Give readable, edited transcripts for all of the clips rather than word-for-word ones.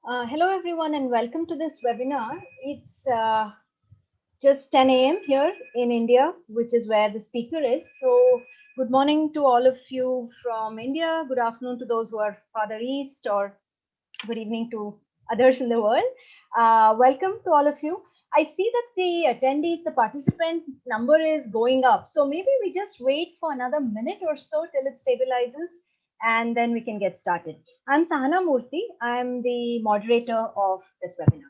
Hello everyone and welcome to this webinar. It's just 10 a.m. here in India, which is where the speaker is. So good morning to all of you from India. Good afternoon to those who are farther east, or good evening to others in the world. Welcome to all of you. I see that the attendees, the participant number is going up. So maybe we just wait for another minute or so till it stabilizes and then we can get started. I'm Sahana Murthy. I'm the moderator of this webinar.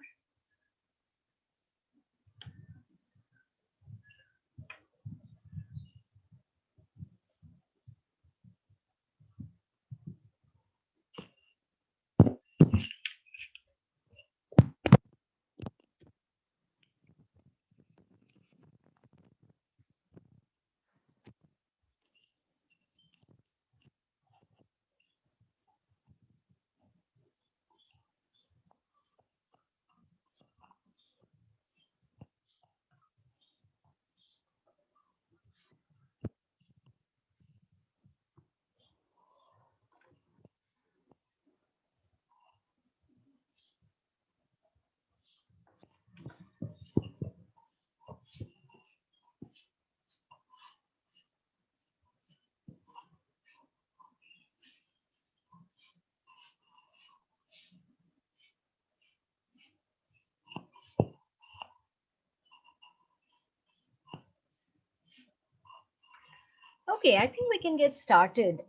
Okay, I think we can get started.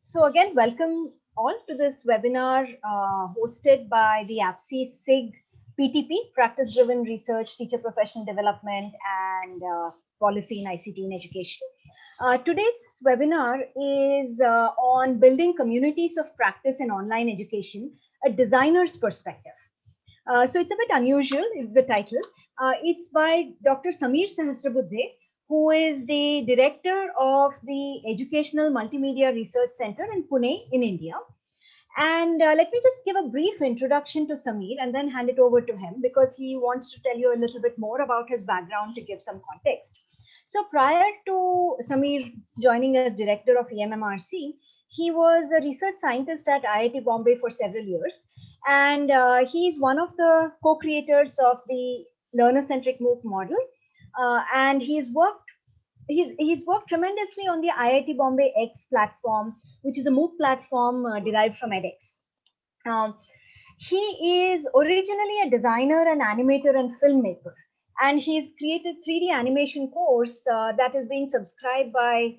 So again, welcome all to this webinar hosted by the APSCE PTP, Practice Driven Research, Teacher Professional Development and Policy in ICT in Education. Today's webinar is on building communities of practice in online education, a designer's perspective. So it's a bit unusual, is the title. It's by Dr. Sameer Sahasrabudhe, who is the director of the Educational Multimedia Research Center in Pune in India. And let me just give a brief introduction to Sameer and then hand it over to him because he wants to tell you a little bit more about his background to give some context. So prior to Sameer joining as director of EMMRC, he was a research scientist at IIT Bombay for several years. And he's one of the co-creators of the learner-centric MOOC model. And he's worked tremendously on the IIT Bombay X platform, which is a MOOC platform derived from edX. He is originally a designer, an animator, and filmmaker, and he's created 3D animation course that is being subscribed by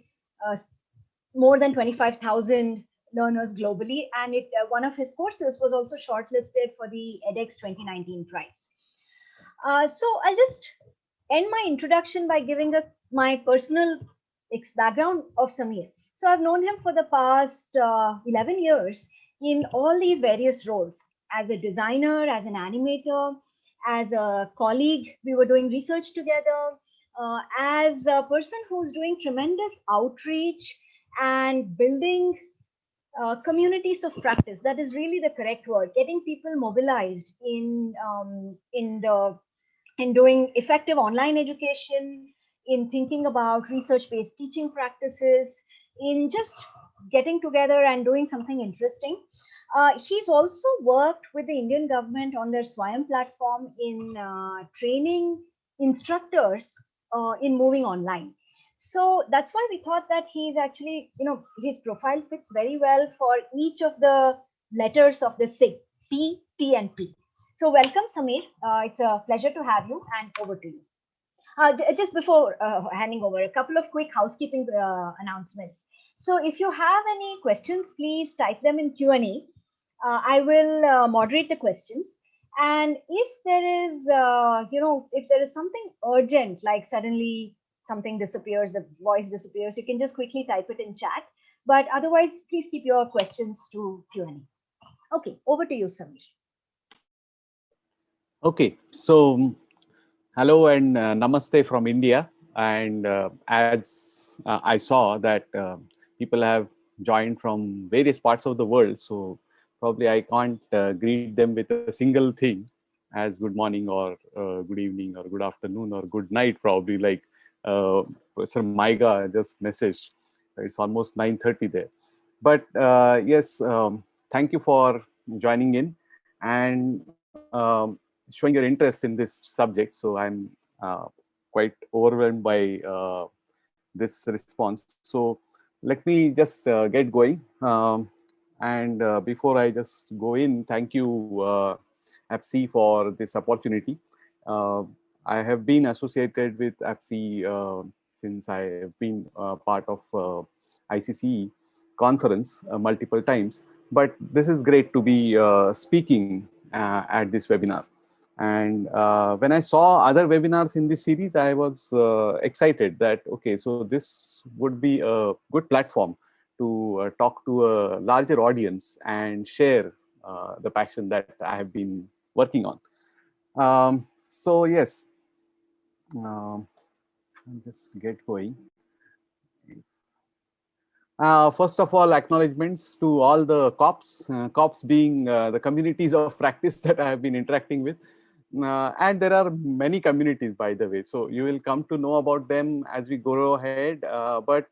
more than 25,000 learners globally. And one of his courses was also shortlisted for the edX 2019 prize. So I'll just end my introduction by giving my personal background of Sameer. So I've known him for the past 11 years in all these various roles, as a designer, as an animator, as a colleague. We were doing research together, as a person who's doing tremendous outreach and building communities of practice. That is really the correct word, getting people mobilized in doing effective online education, in thinking about research-based teaching practices, in just getting together and doing something interesting. He's also worked with the Indian government on their SWAYAM platform in training instructors in moving online. So that's why we thought that he's actually, his profile fits very well for each of the letters of the SIG, P, T, and P. So welcome, Sameer. It's a pleasure to have you, and over to you. Just before handing over, a couple of quick housekeeping announcements. So if you have any questions, please type them in Q&A. I will moderate the questions. And if there is, if there is something urgent, like suddenly something disappears, the voice disappears, you can just quickly type it in chat. But otherwise, please keep your questions to Q&A. Okay, over to you, Sameer. Okay, so hello and namaste from India. And as I saw that people have joined from various parts of the world, so probably I can't greet them with a single thing as good morning or good evening or good afternoon or good night, probably like Sir Maiga just messaged. It's almost 9:30 there. But yes, thank you for joining in. and showing your interest in this subject. So I'm quite overwhelmed by this response. So let me just get going. And before I just go in, thank you, APSCE, for this opportunity. Uh, I have been associated with APSCE since I have been part of ICCE conference multiple times. But this is great to be speaking at this webinar. And when I saw other webinars in this series, I was excited that, okay, so this would be a good platform to talk to a larger audience and share the passion that I have been working on. So yes, I'll just get going. First of all, acknowledgements to all the COPs, COPs being the communities of practice that I have been interacting with. And there are many communities, by the way. So you will come to know about them as we go ahead. But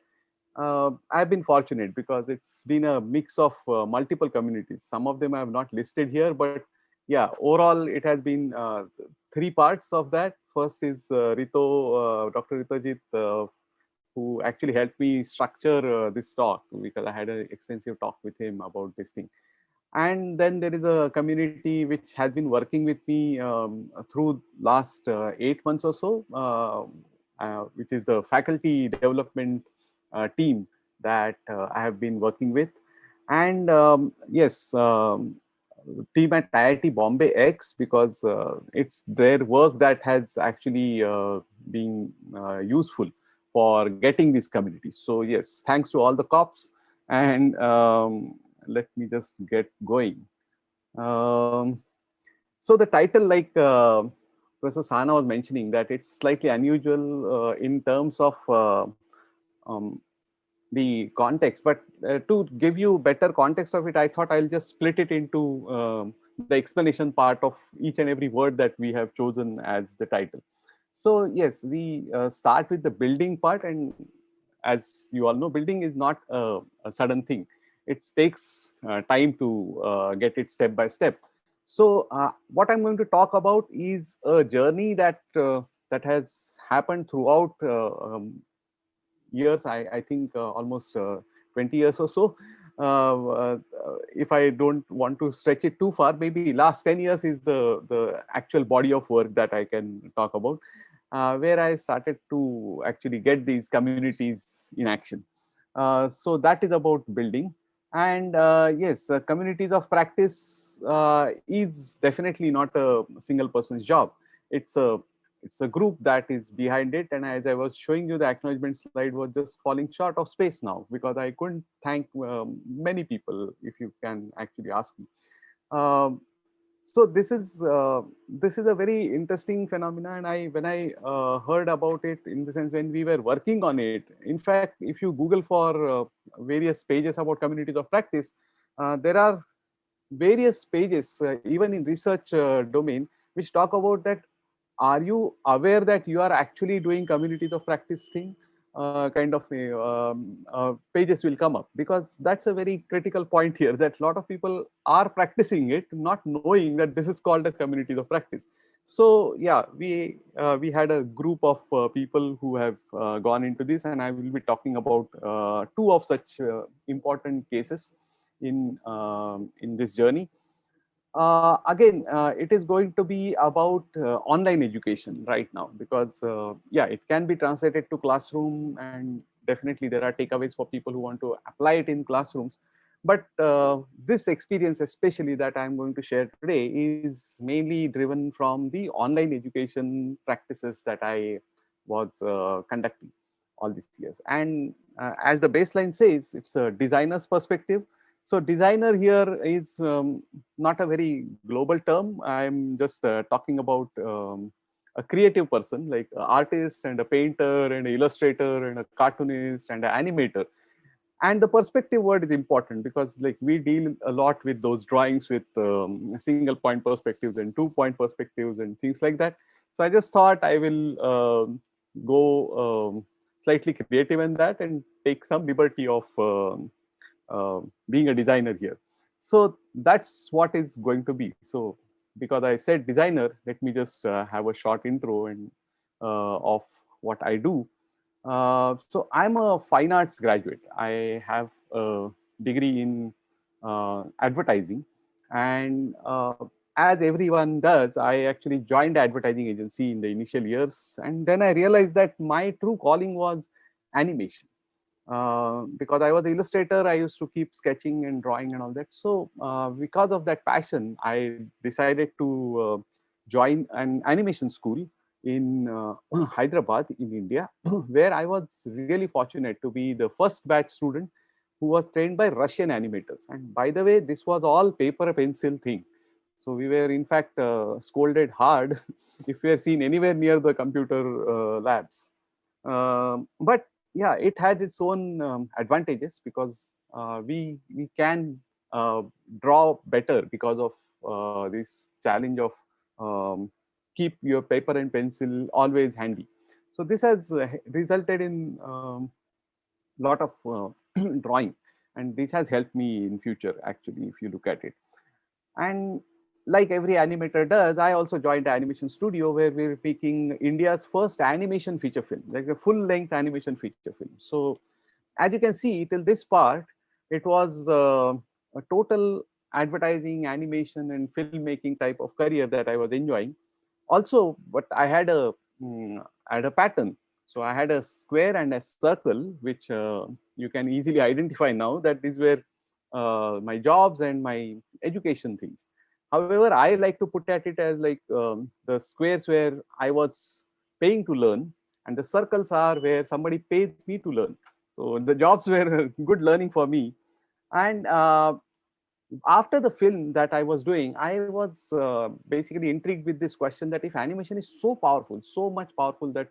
I've been fortunate because it's been a mix of multiple communities. Some of them I have not listed here, but yeah, overall it has been three parts of that. First is Dr. Ritojit, who actually helped me structure this talk, because I had an extensive talk with him about this thing. And then there is a community which has been working with me through last 8 months or so, which is the faculty development team that I have been working with. And yes, team at IIT Bombay X, because it's their work that has actually been useful for getting these communities. So yes, thanks to all the COPs. And let me just get going. Um, so the title, like Professor Sana was mentioning, that it's slightly unusual in terms of um, the context, but to give you better context of it, I thought I'll just split it into the explanation part of each and every word that we have chosen as the title. So yes, we start with the building part, and as you all know, building is not a sudden thing. It takes time to get it step by step. So what I'm going to talk about is a journey that has happened throughout years. I think almost 20 years or so. If I don't want to stretch it too far, maybe last 10 years is the actual body of work that I can talk about, where I started to actually get these communities in action. So that is about building. And yes, communities of practice is definitely not a single person's job. It's a it's a group that is behind it. And as I was showing you, the acknowledgement slide was just falling short of space now, because I couldn't thank many people, if you can actually ask me. Um, so this is a very interesting phenomena, and I when I heard about it, in the sense when we were working on it, in fact, if you Google for various pages about communities of practice, there are various pages, even in research domain, which talk about that. Are you aware that you are actually doing communities of practice thing? Kind of pages will come up, because that's a very critical point here, that a lot of people are practicing it not knowing that this is called as communities of practice. So yeah, we had a group of people who have gone into this, and I will be talking about two of such important cases in this journey. Again, it is going to be about online education right now, because yeah, it can be translated to classroom, and definitely there are takeaways for people who want to apply it in classrooms. But this experience, especially that I'm going to share today, is mainly driven from the online education practices that I was conducting all these years. And as the baseline says, it's a designer's perspective. So designer here is not a very global term. I'm just talking about a creative person, like an artist and a painter and an illustrator and a cartoonist and an animator. And the perspective word is important, because like we deal a lot with those drawings with single point perspectives and 2 point perspectives and things like that. So I just thought I will go slightly creative in that and take some liberty of being a designer here. So that's what is going to be. So because I said designer, let me just have a short intro and of what I do. So I'm a fine arts graduate. I have a degree in advertising, and as everyone does, I actually joined the advertising agency in the initial years, and then I realized that my true calling was animation. Because I was an illustrator, I used to keep sketching and drawing and all that. So because of that passion, I decided to join an animation school in Hyderabad in India, where I was really fortunate to be the first batch student who was trained by Russian animators. And by the way, this was all paper pencil thing. So we were in fact scolded hard if we are seen anywhere near the computer labs. But yeah, it has its own advantages because we can uh, draw better because of this challenge of um, keep your paper and pencil always handy. So this has resulted in lot of drawing, and this has helped me in future actually if you look at it. And like every animator does, I also joined the animation studio where we were making India's first animation feature film, like a full length animation feature film. So as you can see till this part, it was a total advertising, animation and filmmaking type of career that I was enjoying. Also, but I had a pattern. So I had a square and a circle, which you can easily identify now that these were my jobs and my education things. However, I like to put at it as like the squares where I was paying to learn, and the circles are where somebody pays me to learn. So the jobs were good learning for me. And after the film that I was doing, I was basically intrigued with this question that if animation is so powerful, so much powerful that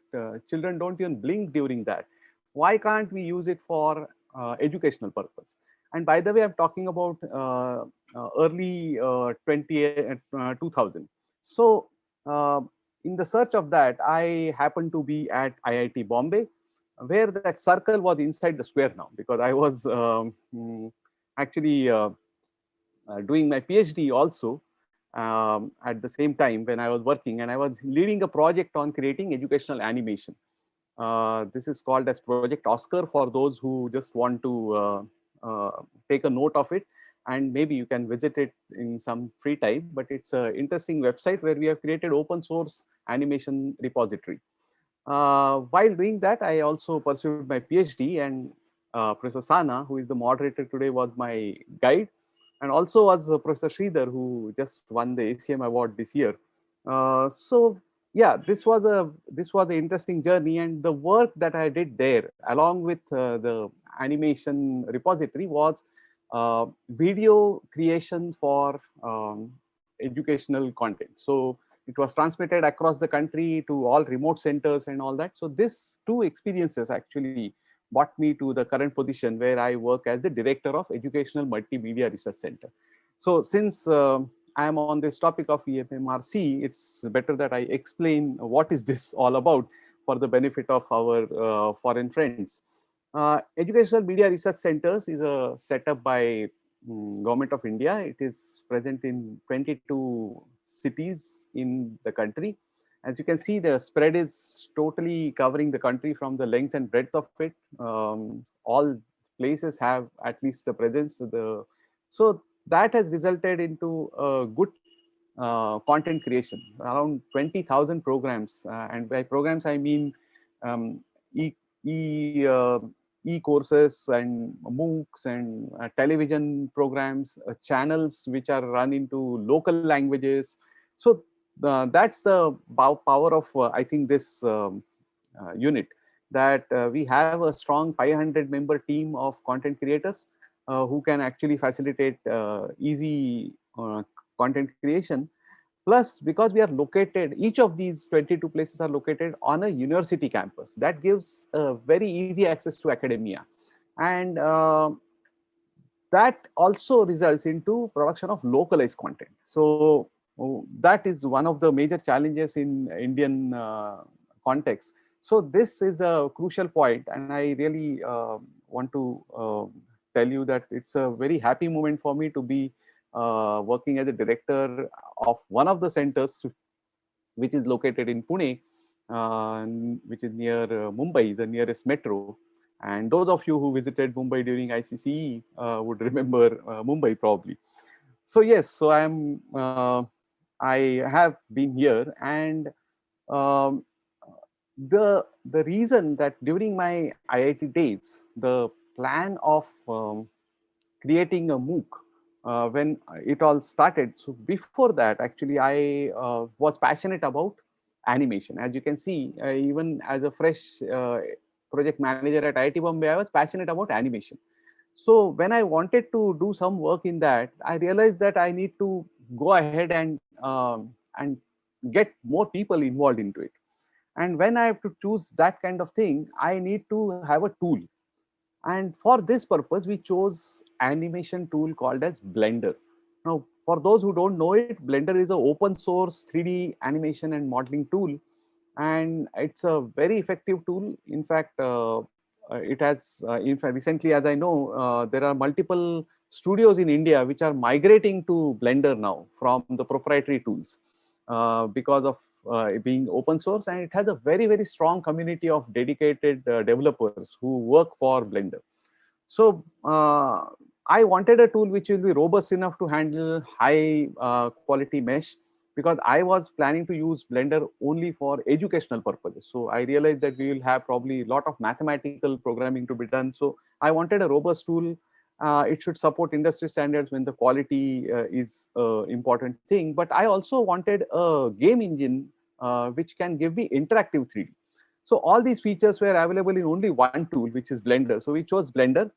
children don't even blink during that, why can't we use it for educational purpose? And by the way, I'm talking about early 2000. So uh, in the search of that, I happened to be at IIT Bombay, where that circle was inside the square now, because I was actually doing my PhD also at the same time when I was working, and I was leading a project on creating educational animation. This is called as Project Oscar for those who just want to take a note of it, and maybe you can visit it in some free time. But it's an interesting website where we have created open source animation repository. While doing that, I also pursued my PhD, and Professor Sana, who is the moderator today, was my guide, and also was Professor Sridhar, who just won the ACM award this year. So yeah, this was an interesting journey, and the work that I did there, along with the animation repository, was video creation for educational content. So it was transmitted across the country to all remote centers and all that. So these two experiences actually brought me to the current position where I work as the director of Educational Multimedia Research Center. So since I am on this topic of EMMRC, it's better that I explain what is this all about for the benefit of our foreign friends. Educational Media Research Centers is a setup by Government of India. It is present in 22 cities in the country. As you can see, the spread is totally covering the country from the length and breadth of it. All places have at least the presence. So that has resulted into a good content creation. Around 20,000 programs, and by programs I mean um, e, e, uh, e-courses and MOOCs and television programs, channels which are run into local languages. So that's the power of I think this unit, that we have a strong 500 member team of content creators who can actually facilitate easy content creation. Plus, because we are located, each of these 22 places are located on a university campus, that gives very easy access to academia. And that also results into production of localized content. So that is one of the major challenges in Indian context. So this is a crucial point, and I really want to tell you that it's a very happy moment for me to be working as a director of one of the centers, which is located in Pune, uh, which is near Mumbai, the nearest metro. And those of you who visited Mumbai during ICCE would remember Mumbai probably. So yes, so I have been here, and um, the reason that during my IIT days, the plan of creating a MOOC when it all started. So before that, actually, I was passionate about animation. As you can see, even as a fresh project manager at IIT Bombay, I was passionate about animation. So when I wanted to do some work in that, I realized that I need to go ahead and get more people involved into it. And when I have to choose that kind of thing, I need to have a tool. And for this purpose, we chose animation tool called as Blender. Now, for those who don't know it, Blender is an open source 3D animation and modeling tool, and it's a very effective tool. In fact, it has, in fact, recently, as I know, there are multiple studios in India which are migrating to Blender now from the proprietary tools because of being open source, and it has a very, very strong community of dedicated developers who work for Blender. So I wanted a tool which will be robust enough to handle high quality mesh, because I was planning to use Blender only for educational purposes. So I realized that we will have probably a lot of mathematical programming to be done. So I wanted a robust tool. It should support industry standards when the quality is important thing. But I also wanted a game engine which can give me interactive 3D. So all these features were available in only one tool, which is Blender. So we chose Blender.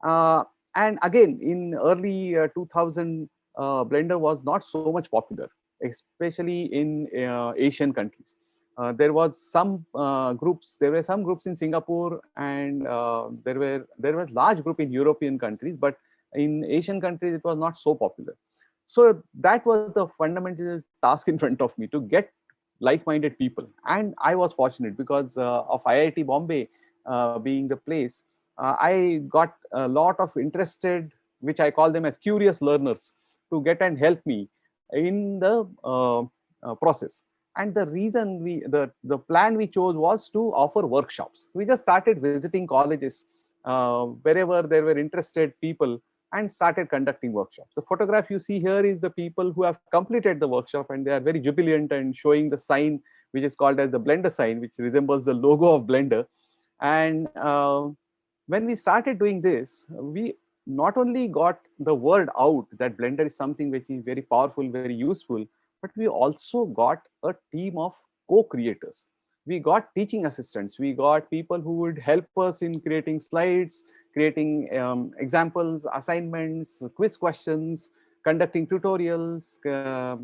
Uh, and again, in early 2000, Blender was not so much popular, especially in Asian countries. There were some groups in Singapore, and there were large group in European countries, but in Asian countries it was not so popular. So that was the fundamental task in front of me, to get like-minded people. And I was fortunate because of IIT Bombay being the place. I got a lot of interested, which I call them as curious learners, to get and help me in the process. And the reason the plan we chose was to offer workshops. We just started visiting colleges wherever there were interested people, and started conducting workshops. The photograph you see here is the people who have completed the workshop, and they are very jubilant and showing the sign, which is called as the Blender sign, which resembles the logo of Blender. And when we started doing this, we not only got the word out that Blender is something which is very powerful, very useful, but we also got a team of co-creators. We got teaching assistants. We got people who would help us in creating slides, creating examples, assignments, quiz questions, conducting tutorials,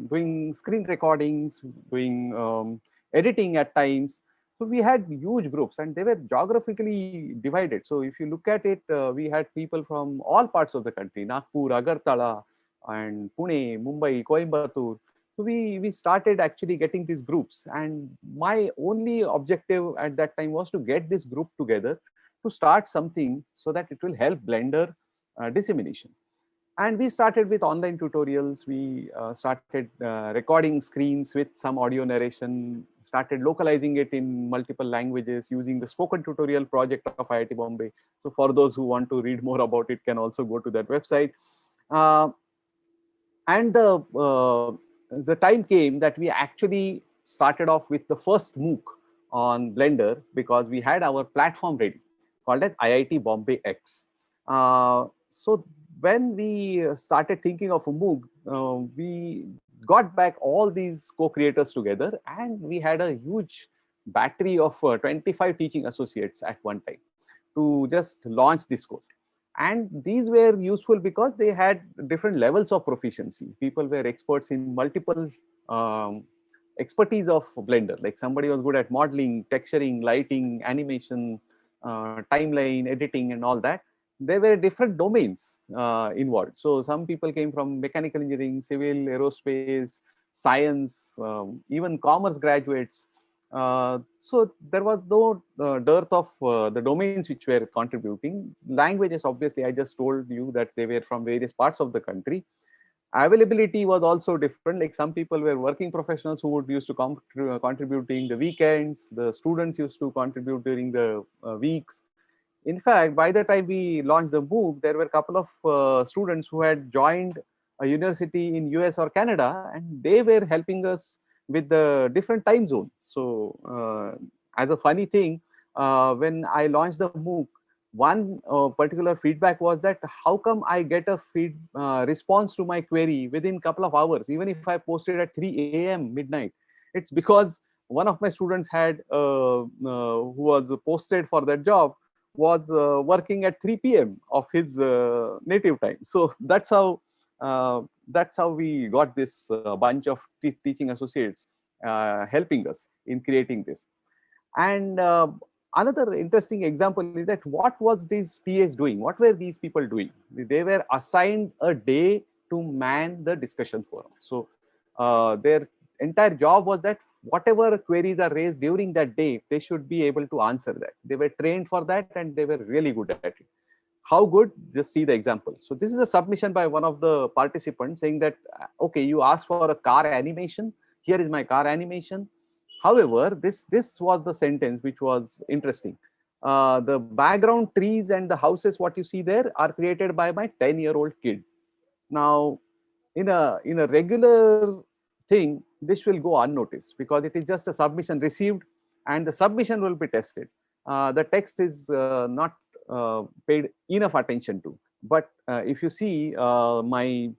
doing screen recordings, doing editing at times. So we had huge groups, and they were geographically divided. So if you look at it, we had people from all parts of the country: Nagpur, Agartala, and Pune, Mumbai, Coimbatore. So we started actually getting these groups, and my only objective at that time was to get this group together to start something so that it will help Blender dissemination. And we started with online tutorials. We started recording screens with some audio narration, started localizing it in multiple languages using the spoken tutorial project of IIT Bombay. So for those who want to read more about it, can also go to that website. Uh, and the time came that we actually started off with the first MOOC on Blender, because we had our platform ready called as IIT Bombay X. So when we started thinking of a MOOC, we got back all these co-creators together, and we had a huge battery of 25 teaching associates at one time to just launch this course. And these were useful because they had different levels of proficiency. People were experts in multiple um, expertise of Blender. Like somebody was good at modeling, texturing, lighting, animation, timeline, editing, and all that. There were different domains involved. So some people came from mechanical engineering, civil, aerospace, science, even commerce graduates. So there was no dearth of the domains which were contributing. Languages, obviously, I just told you that they were from various parts of the country. Availability was also different. Like some people were working professionals who would used to contribute during the weekends. The students used to contribute during the weeks. In fact, by the time we launched the MOOC, there were a couple of students who had joined a university in US or Canada, and they were helping us with the different time zones. So as a funny thing, when I launched the MOOC, one particular feedback was that how come I get a response to my query within a couple of hours, even if I posted at 3 a.m. midnight. It's because one of my students had who was posted for that job was working at 3 p.m. of his native time. So that's how we got this bunch of teaching associates helping us in creating this. And another interesting example is that what was these TAs doing? What were these people doing? They were assigned a day to man the discussion forum. So their entire job was that whatever queries are raised during that day, they should be able to answer that. They were trained for that and they were really good at it. How good? Just see the example. So this is a submission by one of the participants saying that, okay, you asked for a car animation. Here is my car animation. However, this was the sentence which was interesting. The background trees and the houses, what you see there, are created by my 10-year-old kid. Now, in a regular thing, this will go unnoticed because it is just a submission received, and the submission will be tested. The text is not paid enough attention to. But if you see my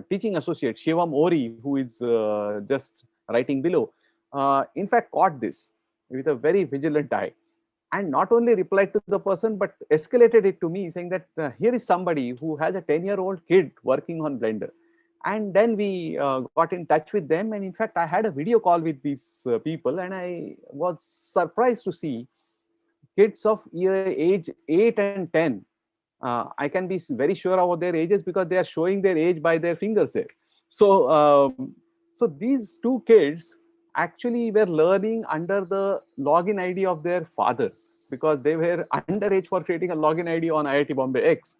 teaching associate Shivam Ori, who is just writing below, in fact caught this with a very vigilant eye, and not only replied to the person but escalated it to me, saying that here is somebody who has a 10-year-old kid working on Blender. And then we got in touch with them, and in fact I had a video call with these people, and I was surprised to see kids of age 8 and 10. I can be very sure about their ages because they are showing their age by their fingers there. So so these two kids actually were learning under the login ID of their father, because they were underage for creating a login ID on IIT Bombay X.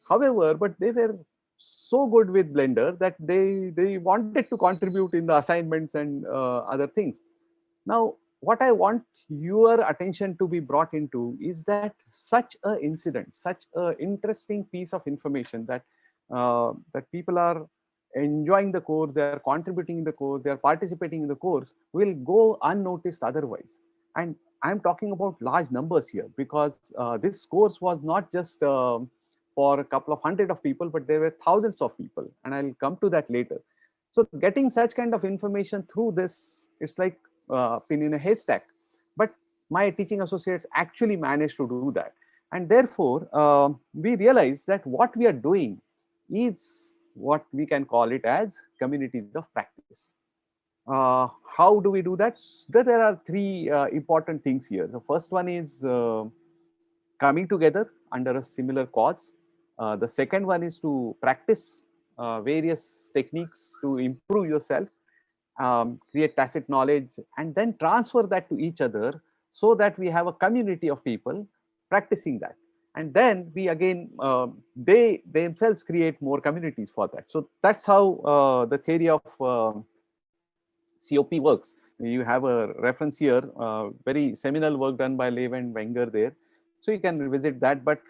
However, but they were so good with Blender that they wanted to contribute in the assignments and other things. Now, what I want your attention to be brought into is that such a incident, such a interesting piece of information, that that people are enjoying the course, they are contributing in the course, they are participating in the course, will go unnoticed otherwise. And I'm talking about large numbers here, because this course was not just for a couple of hundred of people, but there were thousands of people, and I'll come to that later. So getting such kind of information through this, it's like pin in a haystack. But my teaching associates actually managed to do that. And therefore, we realize that what we are doing is what we can call it as communities of practice. How do we do that? There are three important things here. The first one is coming together under a similar cause. The second one is to practice various techniques to improve yourself, create tacit knowledge, and then transfer that to each other, so that we have a community of people practicing that. And then we again, they themselves create more communities for that. So that's how the theory of COP works. You have a reference here, very seminal work done by Lev and Wenger there. So you can revisit that. But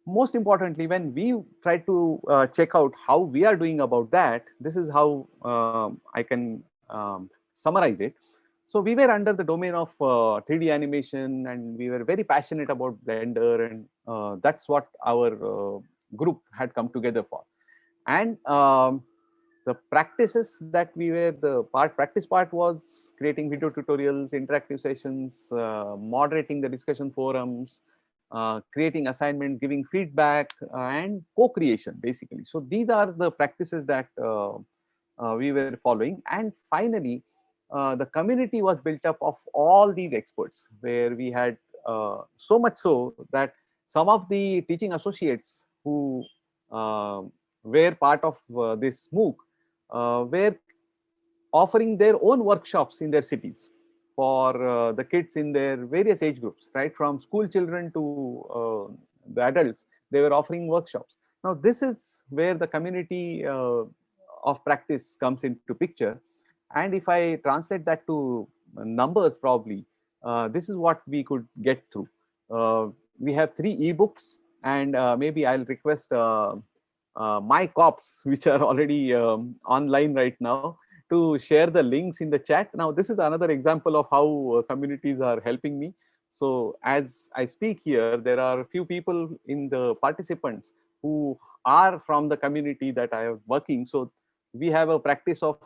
most importantly, when we try to check out how we are doing about that, this is how I can summarize it. So we were under the domain of 3D animation, and we were very passionate about Blender, and that's what our group had come together for. And the practices that we were, the practice part was creating video tutorials, interactive sessions, moderating the discussion forums, creating assignments, giving feedback, and co-creation, basically. So these are the practices that we were following. And finally, the community was built up of all these experts, where we had so much so that some of the teaching associates who were part of this MOOC were offering their own workshops in their cities for the kids in their various age groups, right from school children to the adults. They were offering workshops. Now this is where the community of practice comes into picture. And if I translate that to numbers, probably this is what we could get through. We have 3 ebooks, and maybe I'll request my cops, which are already online right now, to share the links in the chat. Now, this is another example of how communities are helping me. So as I speak here, there are a few people in the participants who are from the community that I am working. So we have a practice of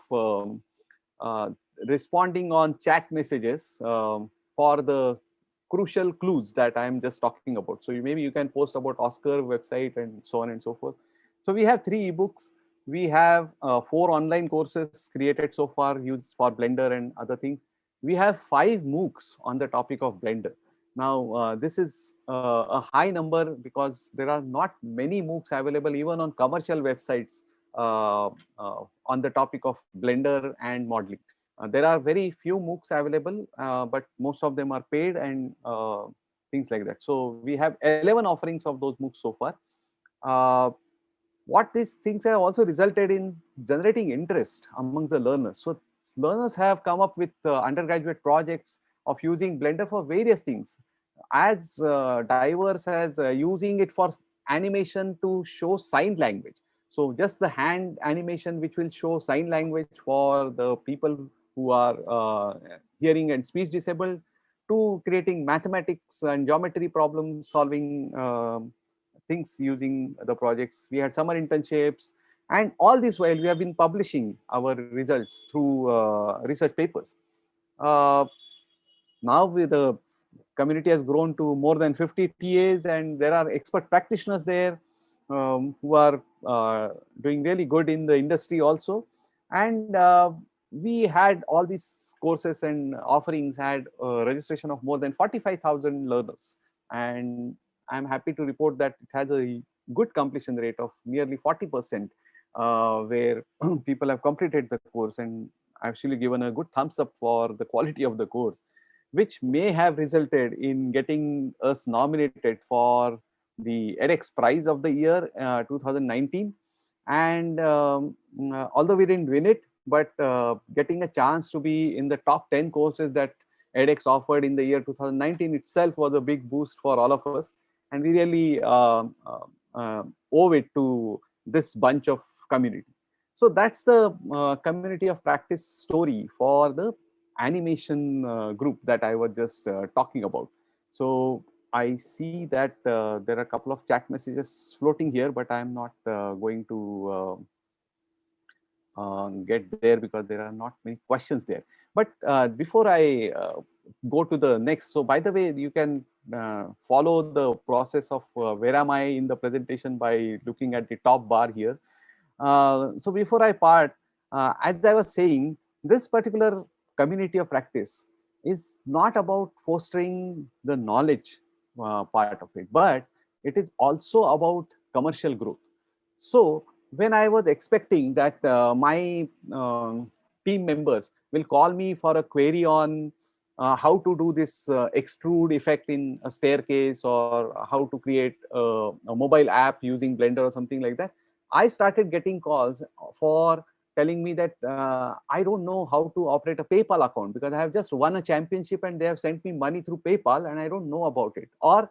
uh, responding on chat messages for the crucial clues that I am just talking about. So maybe you can post about Oscar website and so on and so forth. So we have 3 ebooks. We have 4 online courses created so far used for Blender and other things. We have 5 MOOCs on the topic of Blender. Now, this is a high number because there are not many MOOCs available even on commercial websites on the topic of Blender and modeling. There are very few MOOCs available, but most of them are paid and things like that. So we have 11 offerings of those MOOCs so far. Uh, what these things have also resulted in generating interest among the learners. So learners have come up with undergraduate projects of using Blender for various things, as diverse as using it for animation to show sign language. So just the hand animation which will show sign language for the people who are hearing and speech disabled, to creating mathematics and geometry problem solving things using the projects. We had summer internships, and all this while we have been publishing our results through research papers. Uh, Now with the community has grown to more than 50 TAs, and there are expert practitioners there who are doing really good in the industry also. And we had all these courses and offerings had a registration of more than 45,000 learners. And I'm happy to report that it has a good completion rate of nearly 40%, where people have completed the course and actually given a good thumbs up for the quality of the course, which may have resulted in getting us nominated for the edX Prize of the Year 2019. And although we didn't win it, but getting a chance to be in the top 10 courses that edX offered in the year 2019 itself was a big boost for all of us. And we really owe it to this bunch of community. So that's the community of practice story for the animation group that I was just talking about. So I see that there are a couple of chat messages floating here, but I'm not going to get there because there are not many questions there. But before I go to the next, so by the way, you can follow the process of where am I in the presentation by looking at the top bar here. So before I part, as I was saying, this particular community of practice is not about fostering the knowledge part of it, but it is also about commercial growth. So when I was expecting that my team members will call me for a query on how to do this extrude effect in a staircase, or how to create a mobile app using Blender or something like that, I started getting calls for telling me that I don't know how to operate a PayPal account because I have just won a championship and they have sent me money through PayPal and I don't know about it. Or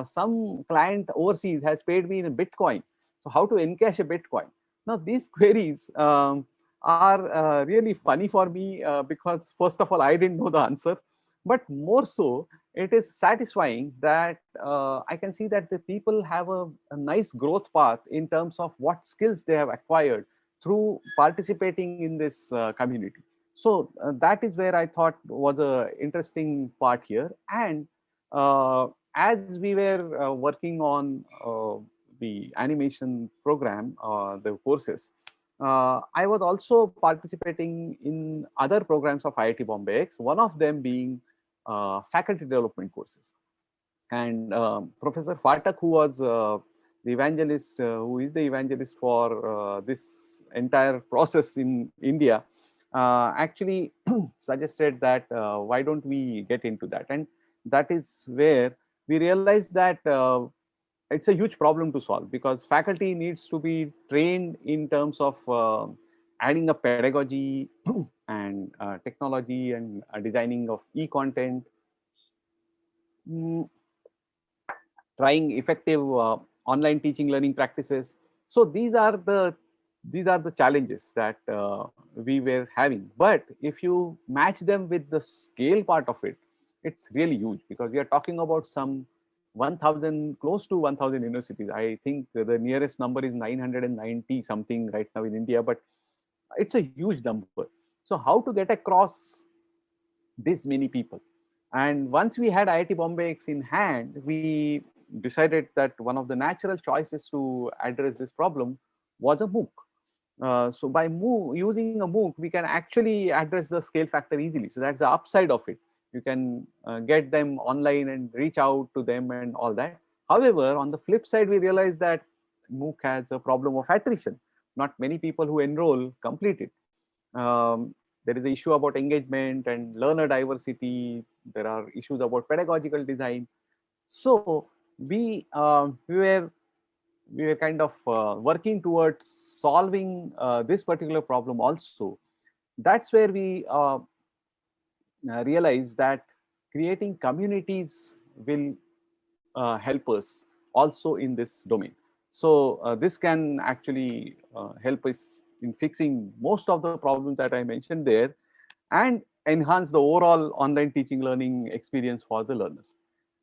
some client overseas has paid me in Bitcoin. So how to encash a Bitcoin? Now these queries are really funny for me because first of all, I didn't know the answers, but more so, it is satisfying that I can see that the people have a nice growth path in terms of what skills they have acquired through participating in this community. So that is where I thought was a interesting part here. And as we were working on the animation program, the courses, I was also participating in other programs of IIT Bombay X, one of them being faculty development courses. And Professor Fatak, who was the evangelist, who is the evangelist for this entire process in India, actually suggested that why don't we get into that? And that is where we realized that it's a huge problem to solve, because faculty needs to be trained in terms of adding up pedagogy and technology and designing of e-content, mm, trying effective online teaching learning practices. So these are the challenges that we were having. But if you match them with the scale part of it, it's really huge, because we are talking about some 1000, close to 1000 universities. I think the nearest number is 990 something right now in India, but it's a huge number. So how to get across this many people? And once we had IIT Bombay in hand, we decided that one of the natural choices to address this problem was a MOOC. So by using a MOOC, we can actually address the scale factor easily. So that's the upside of it. You can get them online and reach out to them and all that. However, on the flip side, we realized that MOOC has a problem of attrition. Not many people who enroll complete it. There is an issue about engagement and learner diversity. There are issues about pedagogical design. So we were kind of working towards solving this particular problem also. That's where we realize that creating communities will help us also in this domain. So this can actually help us in fixing most of the problems that I mentioned there, and enhance the overall online teaching learning experience for the learners.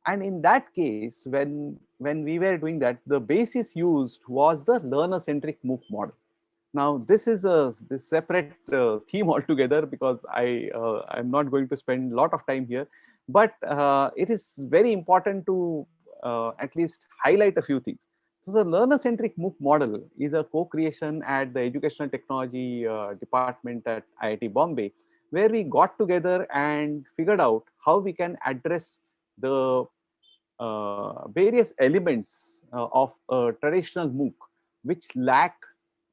And in that case, when we were doing that, the basis used was the learner centric MOOC model. Now this is a this separate theme altogether, because I'm not going to spend a lot of time here, but it is very important to at least highlight a few things. So the learner centric MOOC model is a co-creation at the Educational Technology Department at IIT Bombay, where we got together and figured out how we can address the various elements of a traditional MOOC which lack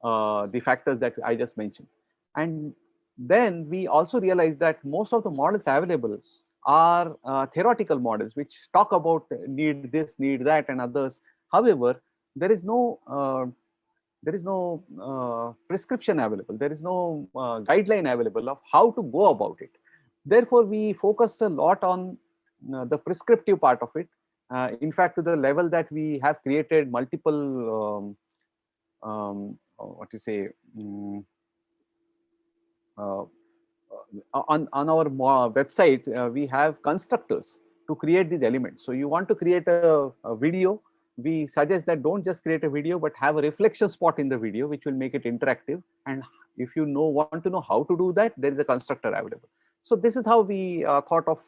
the factors that I just mentioned. And then we also realized that most of the models available are theoretical models which talk about need this, need that, and others. However, there is no prescription available. There is no guideline available of how to go about it. Therefore, we focused a lot on the prescriptive part of it. In fact, to the level that we have created multiple what to say uh, on our website, we have constructors to create these elements. So you want to create a video, we suggest that don't just create a video, but have a reflection spot in the video, which will make it interactive. And if you want to know how to do that, there is a constructor available. So this is how we thought of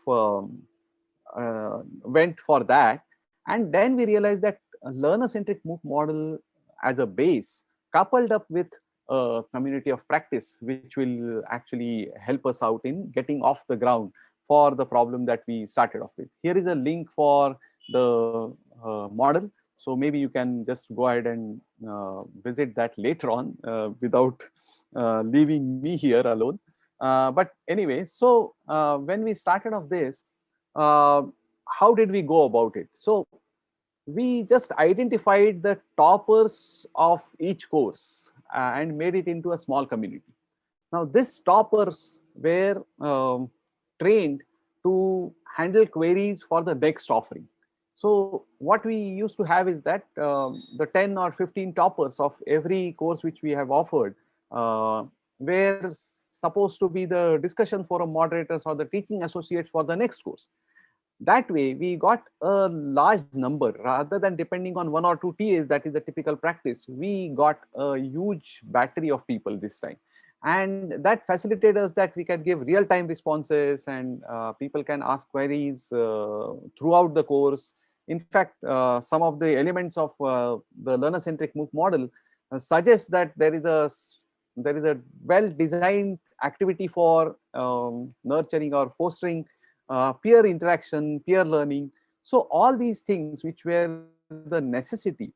went for that. And then we realized that a learner-centric MOOC model as a base, coupled up with a community of practice, which will actually help us out in getting off the ground for the problem that we started off with. Here is a link for the model. So maybe you can just go ahead and visit that later on without leaving me here alone. But anyway, so when we started off this, uh, how did we go about it? So we just identified the toppers of each course and made it into a small community. Now, these toppers were trained to handle queries for the next offering. So what we used to have is that the 10 or 15 toppers of every course which we have offered were supposed to be the discussion forum moderators or the teaching associates for the next course. That way, we got a large number rather than depending on one or two TAs, that is the typical practice. We got a huge battery of people this time. And that facilitated us that we can give real-time responses, and people can ask queries throughout the course. In fact, some of the elements of the learner-centric MOOC model suggest that there is a well-designed activity for nurturing or fostering peer interaction, peer learning. So all these things which were the necessity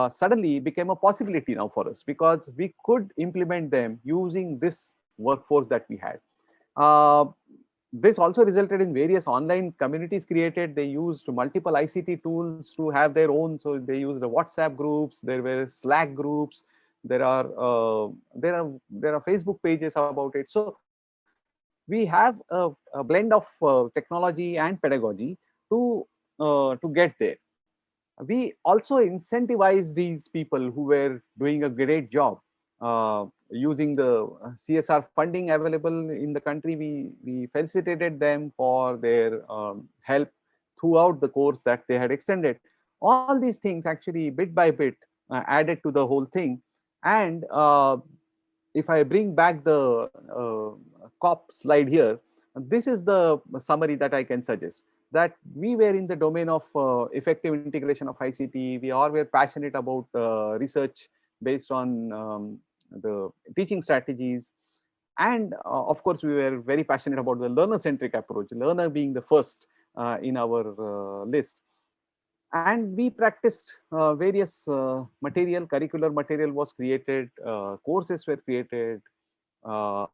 suddenly became a possibility now for us, because we could implement them using this workforce that we had. Uh, this also resulted in various online communities created. They used multiple ICT tools to have their own. So they used the WhatsApp groups, there were Slack groups, there are Facebook pages about it. So we have a blend of technology and pedagogy to get there. We also incentivize these people who were doing a great job using the CSR funding available in the country. We felicitated them for their help throughout the course that they had extended. All these things actually bit by bit added to the whole thing. And if I bring back the COP slide here, this is the summary that I can suggest, that we were in the domain of effective integration of ICT. We all were passionate about research based on the teaching strategies. And of course, we were very passionate about the learner-centric approach, learner being the first in our list. And we practiced various curricular material was created, courses were created, uh,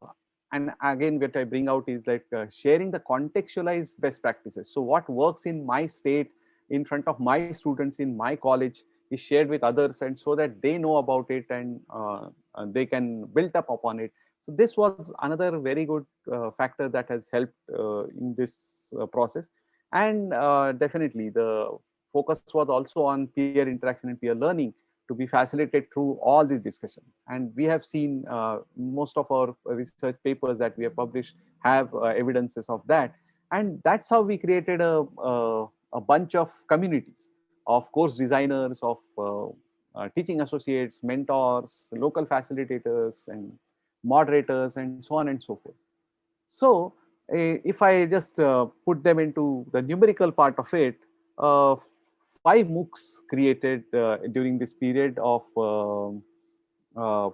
and again what I bring out is like sharing the contextualized best practices. So what works in my state in front of my students in my college is shared with others, and so that they know about it, and they can build up upon it. So this was another very good factor that has helped in this process. And definitely the focus was also on peer interaction and peer learning to be facilitated through all these discussions. And we have seen most of our research papers that we have published have evidences of that. And that's how we created a bunch of communities of course designers, of teaching associates, mentors, local facilitators, and moderators, and so on and so forth. So if I just put them into the numerical part of it, uh, 5 MOOCs created during this period of uh,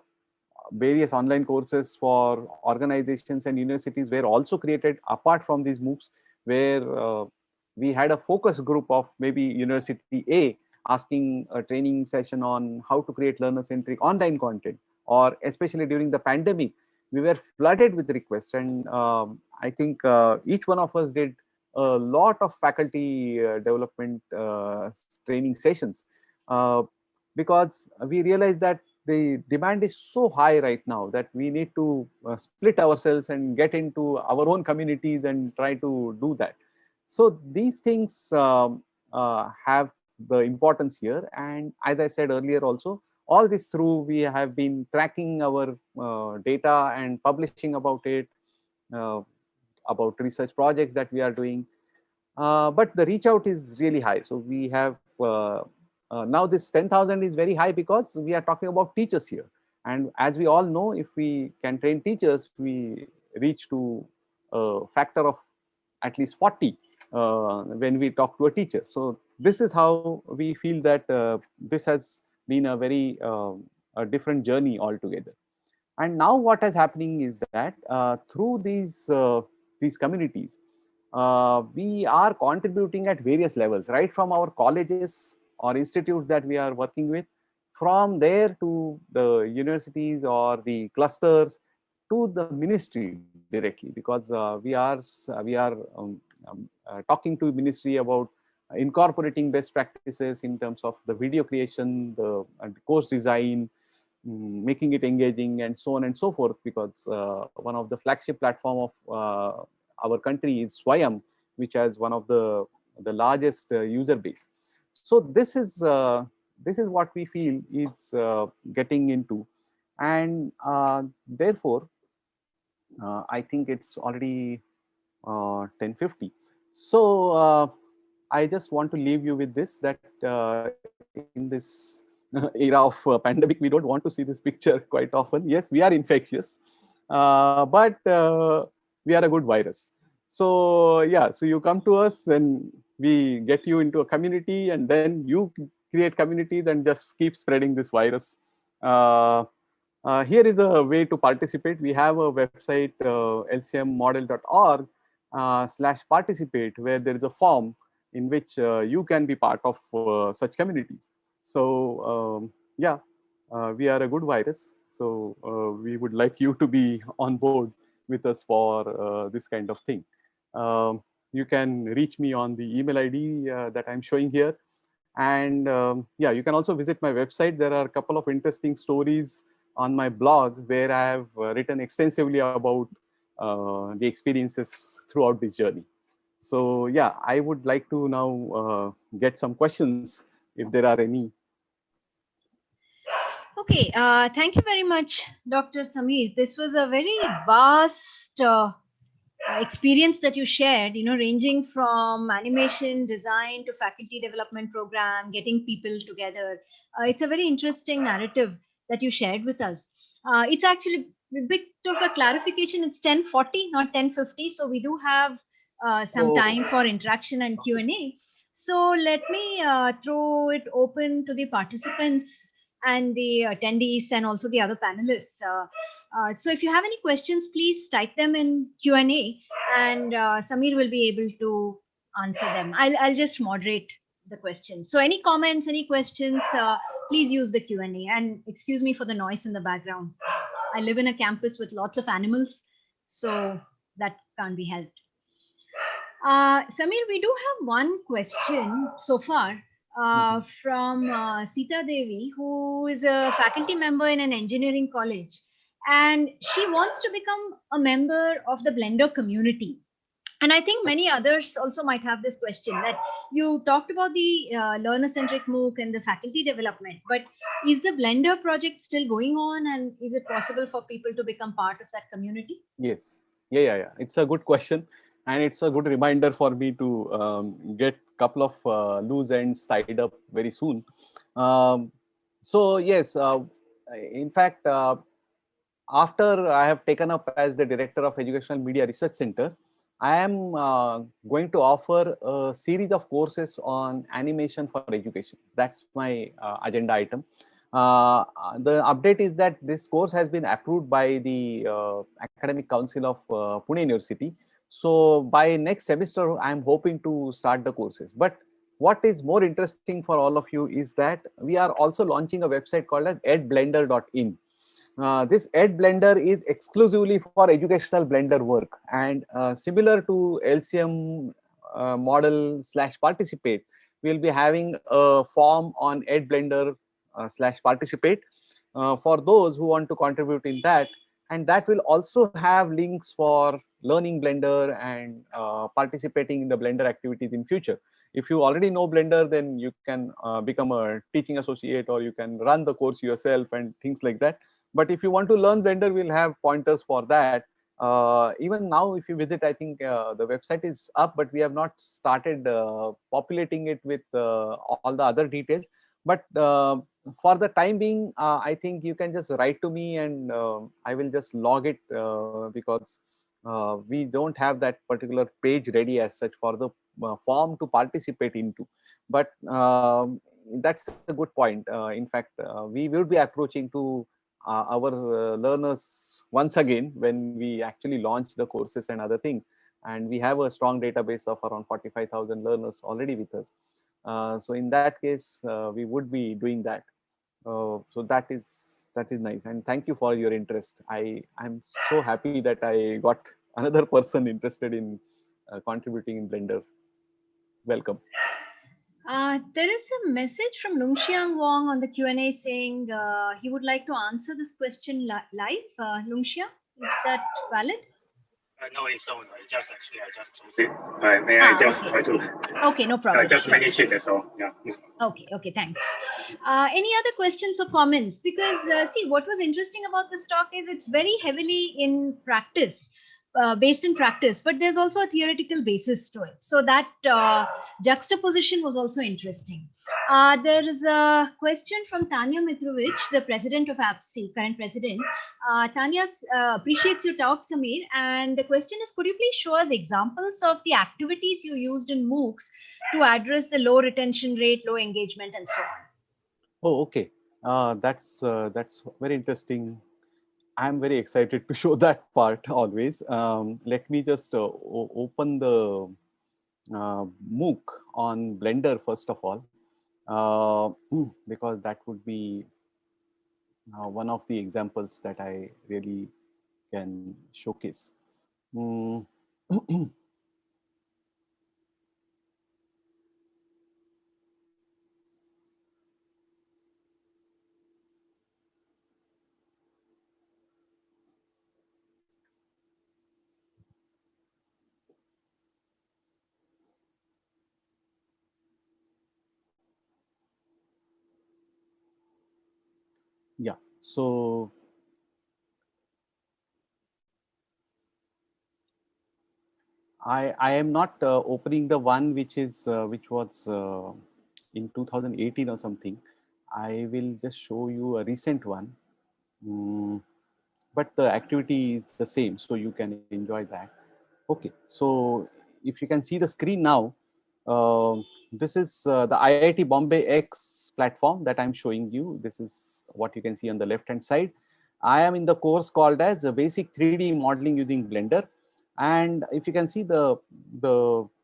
various online courses for organizations and universities were also created apart from these MOOCs, where we had a focus group of maybe University A asking a training session on how to create learner-centric online content, or especially during the pandemic, we were flooded with requests. And I think each one of us did a lot of faculty development training sessions, uh, because we realized that the demand is so high right now that we need to split ourselves and get into our own communities and try to do that. So these things have the importance here. And as I said earlier also, all this through we have been tracking our data and publishing about it, uh, about research projects that we are doing. But the reach out is really high. So we have now this 10,000 is very high because we are talking about teachers here. And as we all know, if we can train teachers, we reach to a factor of at least 40 when we talk to a teacher. So this is how we feel that this has been a very a different journey altogether. And now what is happening is that through these communities, we are contributing at various levels, right from our colleges or institutes that we are working with, from there to the universities or the clusters, to the ministry directly, because we are talking to ministry about incorporating best practices in terms of the video creation, the course design, making it engaging, and so on and so forth. Because one of the flagship platform of our country is Swayam, which has one of the largest user base. So this is what we feel is getting into. And therefore I think it's already 10:50. So I just want to leave you with this, that in this era of pandemic, we don't want to see this picture quite often. Yes, we are infectious, but we are a good virus. So yeah, so you come to us and we get you into a community, and then you create communities and just keep spreading this virus. Uh, Here is a way to participate. We have a website, lcmmodel.org /participate, where there is a form in which you can be part of such communities. So yeah, we are a good virus. So we would like you to be on board with us for this kind of thing. you can reach me on the email ID that I'm showing here. And yeah, you can also visit my website. There are a couple of interesting stories on my blog where I have written extensively about the experiences throughout this journey. So yeah, I would like to now get some questions if there are any. Okay, thank you very much, Dr. Samir. This was a very vast experience that you shared, ranging from animation design to faculty development program, getting people together. It's a very interesting narrative that you shared with us. It's actually a bit of a clarification. It's 10:40, not 10:50. So we do have some Oh, time for interaction and okay. Q&A. So let me throw it open to the participants and the attendees and also the other panelists. So if you have any questions, please type them in Q&A, and Samir will be able to answer them. I'll just moderate the questions. So any comments, any questions, please use the Q&A. And excuse me for the noise in the background. I live in a campus with lots of animals, so that can't be helped. Samir, we do have one question so far Mhm. from Sita Devi, who is a faculty member in an engineering college, and she wants to become a member of the Blender community. And I think many others also might have this question that you talked about the learner-centric MOOC and the faculty development, but is the Blender project still going on, and is it possible for people to become part of that community? Yes. Yeah. It's a good question, and it's a good reminder for me to get couple of loose ends tied up very soon. Um, so yes, in fact, after I have taken up as the director of Educational Media Research Center, I am going to offer a series of courses on animation for education. That's my agenda item. The update is that this course has been approved by the Academic Council of Pune University. So by next semester, I am hoping to start the courses. But what is more interesting for all of you is that we are also launching a website called as edblender.in. This Ed Blender is exclusively for educational Blender work, and similar to LCM model slash participate, we'll be having a form on Ed Blender slash participate for those who want to contribute in that, and that will also have links for learning Blender and participating in the Blender activities in future. If you already know Blender, then you can become a teaching associate, or you can run the course yourself and things like that. But if you want to learn Blender, we'll have pointers for that. Even now, if you visit, I think the website is up, but we have not started populating it with all the other details. But for the time being, I think you can just write to me, and I will just log it because we don't have that particular page ready as such for the form to participate into. But that's a good point. In fact, we will be approaching to our learners once again when we actually launch the courses and other things. And we have a strong database of around 45,000 learners already with us. So in that case, we would be doing that. So that is nice. And thank you for your interest. I'm so happy that I got another person interested in contributing in Blender. Welcome. There is a message from Lungxiang Wong on the Q&A saying he would like to answer this question live. Lungxiang, is that valid? No, it's so no, it's just actually I just chose it. May I just Okay. try to Okay, no problem. just manage it, that's all. Yeah. Okay, thanks. Any other questions or comments? Because see, what was interesting about this talk is it's very heavily in practice, based in practice, but there's also a theoretical basis to it. So that juxtaposition was also interesting. There is a question from Tanya Mitrovic, the president of APSCE, current president. Tanya appreciates your talk, Samir. And the question is, could you please show us examples of the activities you used in MOOCs to address the low retention rate, low engagement, and so on? Oh, okay. That's very interesting. I'm very excited to show that part always. Let me just open the MOOC on Blender first of all, because that would be one of the examples that I really can showcase. Mm. Yeah. So I am not opening the one which was in 2018 or something. I will just show you a recent one. Mm, but the activity is the same, so you can enjoy that. Okay, so if you can see the screen now, this is the IIT Bombay X platform that I'm showing you. This is what you can see on the left hand side. I am in the course called as Basic 3D Modeling using Blender. And if you can see, the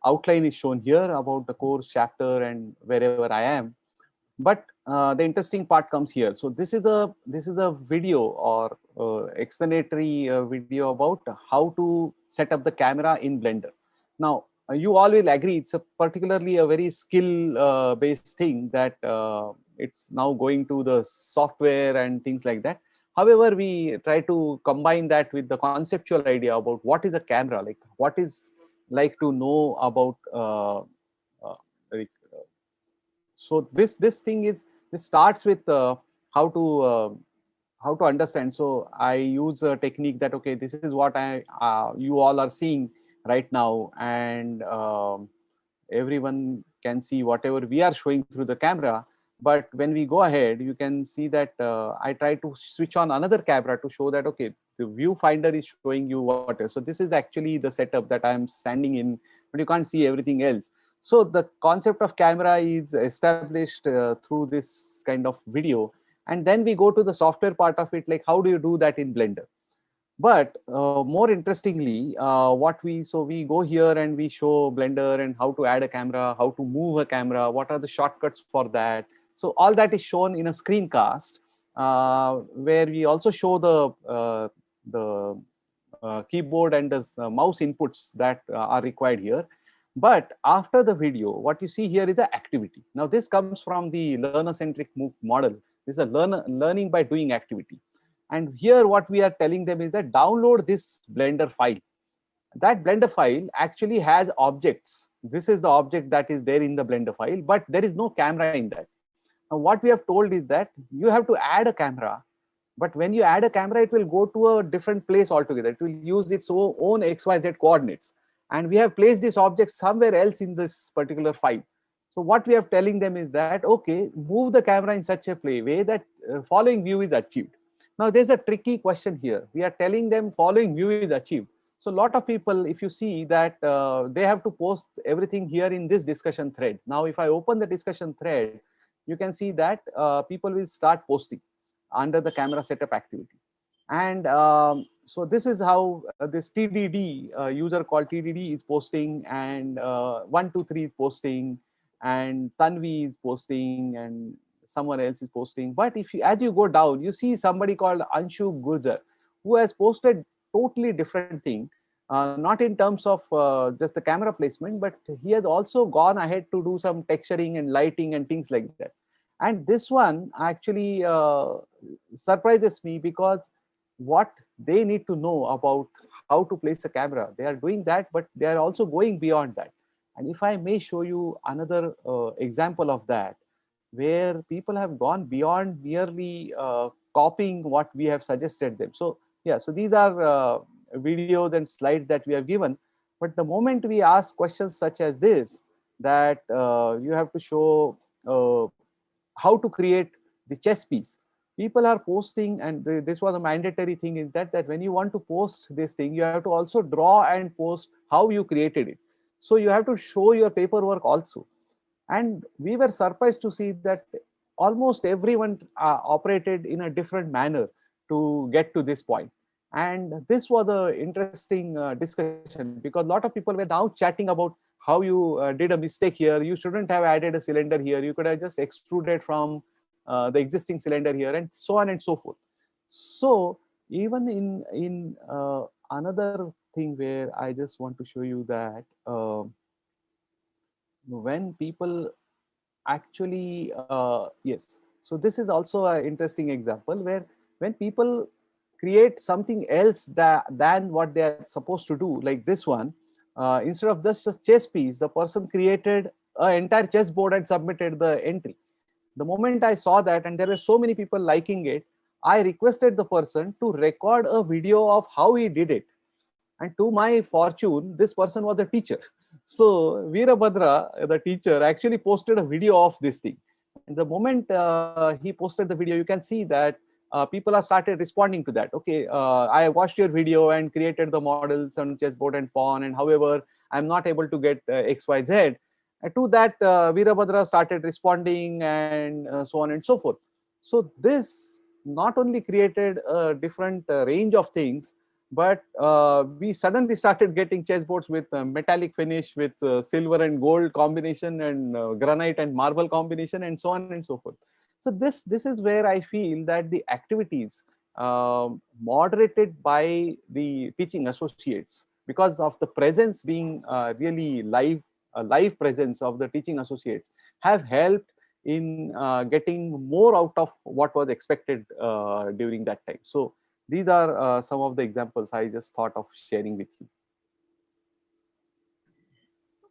outline is shown here about the course chapter and wherever I am. But the interesting part comes here. So this is a video or explanatory video about how to set up the camera in Blender. Now you all will agree it's a particularly a very skill based thing that it's now going to the software and things like that. However, we try to combine that with the conceptual idea about what is a camera, like what is like to know about like, so this thing is, this starts with how to uh, how to understand. So I use a technique that, okay, this is what I you all are seeing right now, and everyone can see whatever we are showing through the camera. But when we go ahead, you can see that I try to switch on another camera to show that, okay, the viewfinder is showing you what is. So this is actually the setup that I am standing in, but you can't see everything else. So the concept of camera is established through this kind of video. And then we go to the software part of it, like how do you do that in Blender. But more interestingly, so we go here and we show Blender and how to add a camera, how to move a camera, what are the shortcuts for that. So all that is shown in a screencast, where we also show the keyboard and the mouse inputs that are required here. But after the video, what you see here is the activity. Now this comes from the learner-centric model. This is a learning by doing activity. And here what we are telling them is that download this Blender file. That Blender file actually has objects. This is the object that is there in the Blender file, but there is no camera in that. Now what we have told is that you have to add a camera, but when you add a camera, it will go to a different place altogether. It will use its own XYZ coordinates. And we have placed this object somewhere else in this particular file. So what we are telling them is that, okay, move the camera in such a way that following view is achieved. Now there's a tricky question here. We are telling them following view is achieved. So a lot of people, if you see that they have to post everything here in this discussion thread. Now, if I open the discussion thread, you can see that people will start posting under the camera setup activity. And so this is how this TDD user called TDD is posting, and 123 is posting, and Tanvi is posting, and someone else is posting. But if you, as you go down, you see somebody called Anshu Gurjar, who has posted totally different thing. Not in terms of just the camera placement, but he has also gone ahead to do some texturing and lighting and things like that. And this one actually surprises me, because what they need to know about how to place a camera, they are doing that, but they are also going beyond that. And if I may show you another example of that, where people have gone beyond merely copying what we have suggested them. So yeah, so these are videos and slides that we have given. But the moment we ask questions such as this, that you have to show how to create the chess piece, people are posting, and this was a mandatory thing, is that when you want to post this thing, you have to also draw and post how you created it. So you have to show your paperwork also. And we were surprised to see that almost everyone operated in a different manner to get to this point. And this was a interesting discussion, because a lot of people were now chatting about how you did a mistake here, you shouldn't have added a cylinder here, you could have just extruded from the existing cylinder here, and so on and so forth. So even in another thing where I just want to show you that when people actually yes, so this is also an interesting example, where when people create something else than what they are supposed to do, like this one, instead of just a chess piece, the person created an entire chessboard and submitted the entry. The moment I saw that, and there were so many people liking it, I requested the person to record a video of how he did it. And to my fortune, this person was a teacher. So Veerabhadra, the teacher, actually posted a video of this thing. And the moment he posted the video, you can see that people are started responding to that. Okay, I watched your video and created the models on chessboard and pawn, and however, I'm not able to get X, Y, Z. And to that, Veerabhadra started responding, and so on and so forth. So this not only created a different range of things, but we suddenly started getting chessboards with metallic finish, with silver and gold combination, and granite and marble combination, and so on and so forth. So this is where I feel that the activities moderated by the teaching associates, because of the presence being really live, live presence of the teaching associates, have helped in getting more out of what was expected during that time. So these are some of the examples I just thought of sharing with you.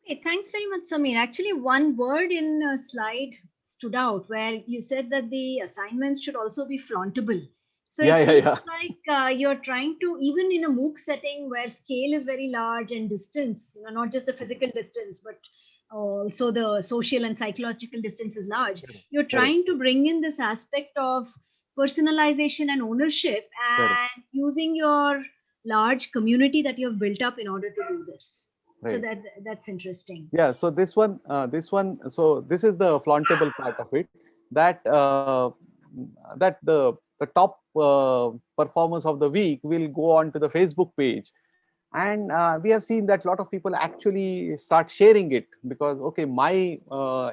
Okay, thanks very much, Samir. Actually, one word in a slide stood out where you said that the assignments should also be flauntable. So Yeah, it yeah, seems yeah. like you're trying to, even in a MOOC setting where scale is very large and distance, not just the physical distance, but also the social and psychological distance is large. You're Correct. trying to bring in this aspect of personalization and ownership Correct. and using your large community that you have built up in order to do this. So Right. that's interesting. Yeah. So this one. So this is the flauntable part of it. That that the top performers of the week will go on to the Facebook page, and we have seen that a lot of people actually start sharing it, because okay, my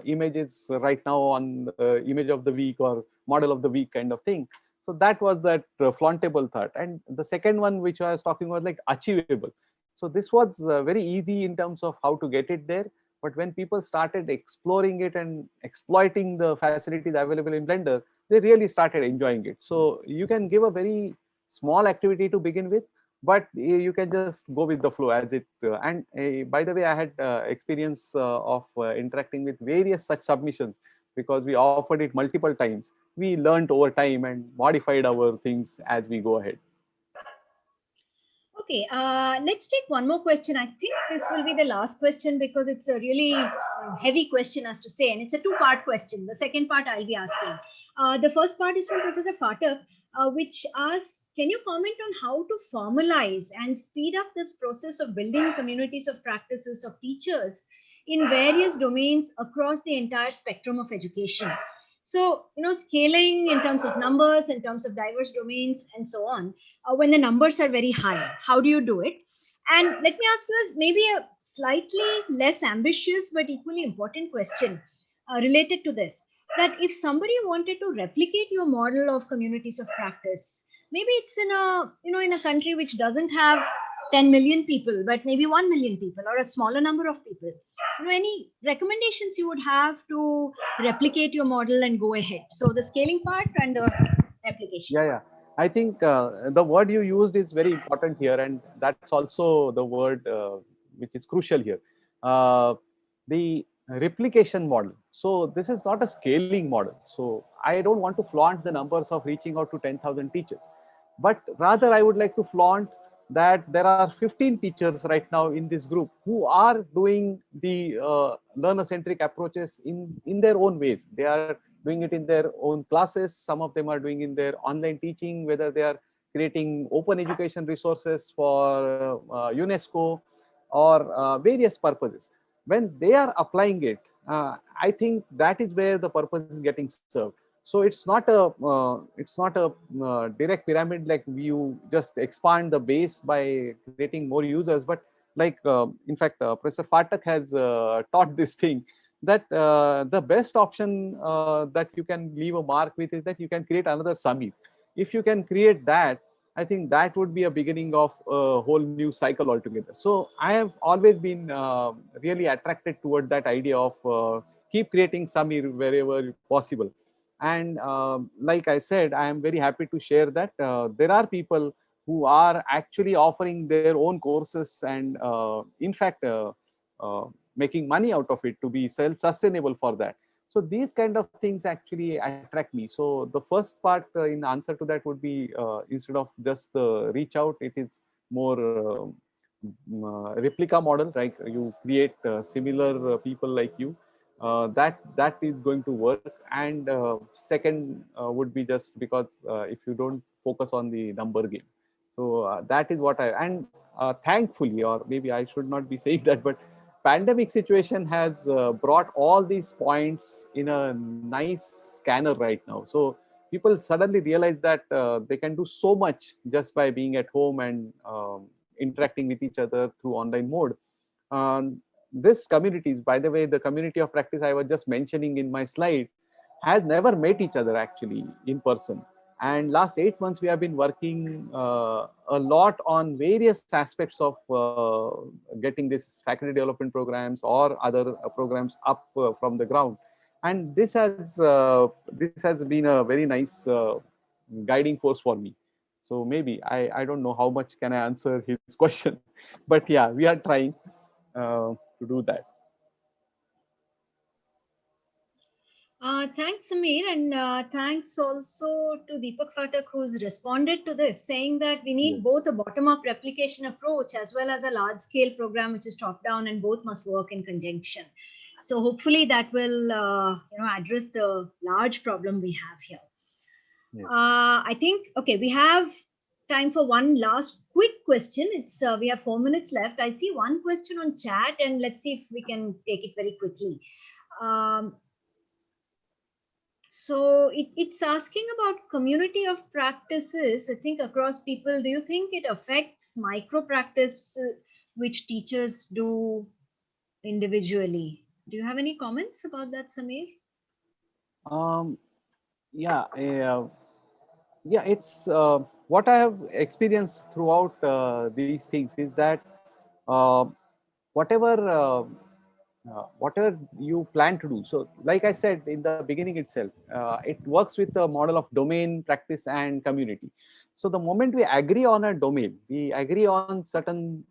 image is right now on the image of the week or model of the week kind of thing. So that was that flauntable thought. And the second one which I was talking about, like achievable. So this was very easy in terms of how to get it there, but when people started exploring it and exploiting the facilities available in Blender, they really started enjoying it. So you can give a very small activity to begin with, but you can just go with the flow as it and by the way, I had experience of interacting with various such submissions, because we offered it multiple times. We learned over time and modified our things as we go ahead. Okay, let's take one more question. I think this will be the last question because it's a really heavy question, as to say, and it's a two-part question. The second part I'll be asking. The first part is from Professor Phatak, which asks, can you comment on how to formalize and speed up this process of building communities of practices of teachers in various domains across the entire spectrum of education? So, scaling in terms of numbers, in terms of diverse domains, and so on, when the numbers are very high, how do you do it? And let me ask you maybe a slightly less ambitious but equally important question related to this, that if somebody wanted to replicate your model of communities of practice, maybe it's in a in a country which doesn't have 10 million people, but maybe 1 million people or a smaller number of people, any recommendations you would have to replicate your model and go ahead? So the scaling part and the replication. Yeah, yeah. I think the word you used is very important here, and that's also the word which is crucial here. Uh, the replication model. So this is not a scaling model. So I don't want to flaunt the numbers of reaching out to 10,000 teachers, but rather I would like to flaunt that there are 15 teachers right now in this group who are doing the learner-centric approaches in their own ways. They are doing it in their own classes. Some of them are doing in their online teaching, whether they are creating open education resources for UNESCO or various purposes. When they are applying it, I think that is where the purpose is getting served. So it's not a direct pyramid, like you just expand the base by creating more users, but like in fact Professor Phatak has taught this thing, that the best option that you can leave a mark with is that you can create another Samir. If you can create that, I think that would be a beginning of a whole new cycle altogether. So I have always been really attracted toward that idea of keep creating Samir wherever possible. And like I said, I am very happy to share that there are people who are actually offering their own courses and in fact uh, making money out of it to be self-sustainable for that. So these kind of things actually attract me. So the first part in answer to that would be instead of just the reach out, it is more replica model, right? You create similar people like you. That is going to work. And second would be just because if you don't focus on the number game. So that is what I, and thankfully, or maybe I should not be saying that, but pandemic situation has brought all these points in a nice scanner right now. So people suddenly realize that they can do so much just by being at home and interacting with each other through online mode. This communities, by the way, the community of practice I was just mentioning in my slide, has never met each other actually in person. And last 8 months we have been working a lot on various aspects of getting this faculty development programs or other programs up from the ground. And this has been a very nice guiding force for me. So maybe I don't know how much can I answer his question, but yeah, we are trying to do that. Thanks, Samir, and thanks also to Deepak Phatak, who's responded to this, saying that we need Yes. both a bottom-up replication approach as well as a large-scale program which is top-down, and both must work in conjunction. So hopefully that will, address the large problem we have here. Yes. I think we have time for one last quick question. It's we have 4 minutes left. I see one question on chat, and let's see if we can take it very quickly. Um, so it's asking about community of practices, I think, across people. Do you think it affects micro practice which teachers do individually? Do you have any comments about that, Samir? Um, yeah, it's what I have experienced throughout these things is that uh, whatever whatever you plan to do. So, like I said in the beginning itself, it works with the model of domain, practice, and community. So, the moment we agree on a domain, we agree on certain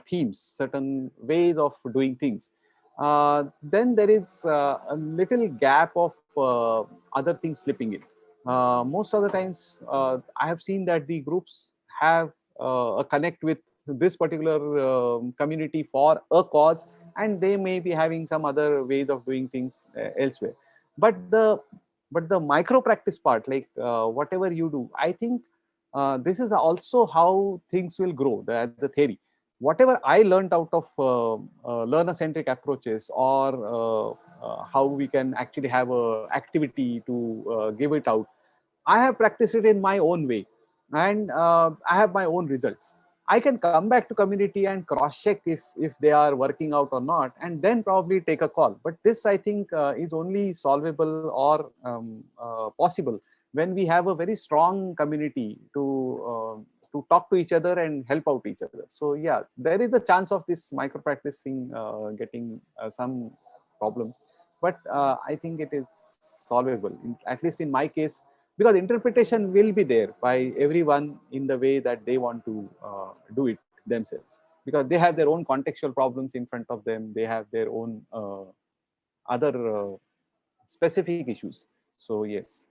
themes, certain ways of doing things. Then there is a little gap of other things slipping in. Most of the times, I have seen that the groups have a connect with this particular community for a cause, and they may be having some other ways of doing things elsewhere. But the micro practice part, like whatever you do, I think this is also how things will grow. That's the theory. Whatever I learned out of learner centric approaches, or how we can actually have a activity to give it out, I have practiced it in my own way, and I have my own results. I can come back to community and cross check if they are working out or not, and then probably take a call. But this, I think, is only solvable or possible when we have a very strong community to talk to each other and help out each other. So yeah, there is a chance of this micro practicing getting some problems, but I think it is solvable, at least in my case, because interpretation will be there by everyone in the way that they want to do it themselves, because they have their own contextual problems in front of them, they have their own other specific issues. So yes,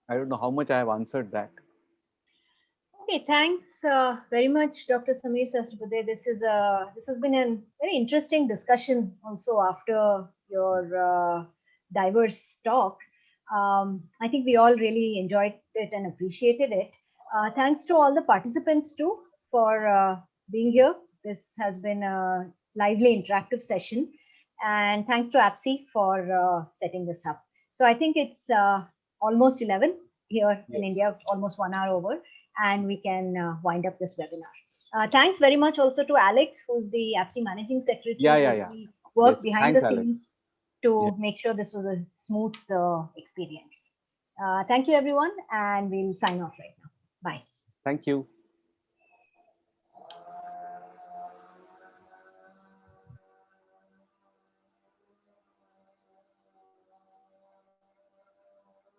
I don't know how much I have answered that. Okay, thanks very much, Dr. Samir Sastapade. This has been a very interesting discussion also after your diverse talk. I think we all really enjoyed it and appreciated it. Thanks to all the participants too for being here. This has been a lively interactive session, and thanks to APSCE for setting this up. So I think it's almost 11 here in India, Yes. almost 1 hour over, and we can wind up this webinar. Thanks very much also to Alex, who's the APSCE Managing Secretary, Yeah. who really worked Yes, behind the thanks, Alex. scenes to Yeah. make sure this was a smooth experience. Thank you, everyone, and we'll sign off right now. Bye. Thank you.